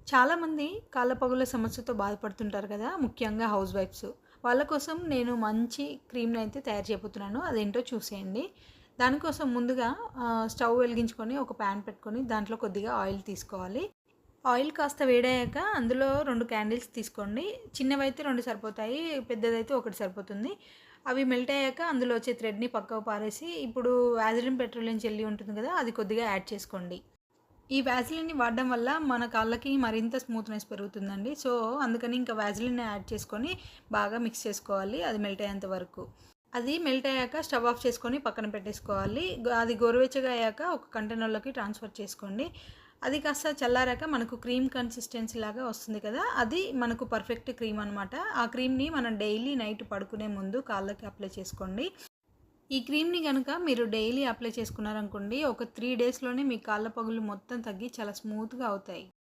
చాలామంది కాళ్ళ పగుల సమస్యతో బాధపడుతుంటారు కదా! ముఖ్యంగా హౌస్ వైఫ్స్. వాళ్ళ కోసం నేను మంచి క్రీమ్‌ని అయితే తయారు చేయబోతున్నాను. అదేంటో చూసేయండి. దానికోసం ముందుగా స్టవ్ వెలిగించుకొని ఒక పాన్ పెట్టుకొని దాంట్లో కొద్దిగా ఆయిల్ తీసుకోవాలి. ఆయిల్ కాస్త వేడయ్యాక అందులో 2 క్యాండిల్స్ తీసుకోండి. చిన్నవైతే 2 సరిపోతాయి. పెద్దదైతే 1 సరిపోతుంది. అవి మెల్ట్ అయ్యాక అందులో వచ్చే థ్రెడ్‌ని పక్కకు పారేసి ఇప్పుడు వాజిలిన్ పెట్రోలియం జెల్లీ ఉంటుంది కదా! అది కొద్దిగా యాడ్ చేసుకోండి. ఈ వాజిలిన్‌ని వాడడం వల్ల మన కాళ్ళకి మరింత స్మూత్‌నెస్ పెరుగుతుందండి. సో, అందుకని ఇంకా వాజిలిన్ యాడ్ చేసుకొని బాగా మిక్స్ చేసుకోవాలి. అది మెల్ట్ అయ్యేంత వరకు. అది మెల్ట్ అయ్యాక స్టవ్ ఆఫ్ చేసుకొని పక్కన పెట్టేసుకోవాలి. అది గోరువెచ్చగా అయ్యాక ఒక కంటైనర్‌లోకి ట్రాన్స్‌ఫర్ చేసుకోండి. అది కాస్త చల్లారాక మనకు క్రీమ్ కన్సిస్టెన్సీ లాగా వస్తుంది కదా! అది మనకు పర్ఫెక్ట్ క్రీమ్ అనమాట. ఆ క్రీమ్‌ని మనం డైలీ నైట్ పడుకునే ముందు కాళ్ళకి అప్లై చేసుకోండి. ఈ క్రీమ్‌ని గనక మీరు డైలీ అప్లై చేసుకున్నారనుకోండి, ఒక 3 డేస్‌లోనే మీ కాళ్ళ పగులు మొత్తం తగ్గి చాలా స్మూత్‌గా అవుతాయి.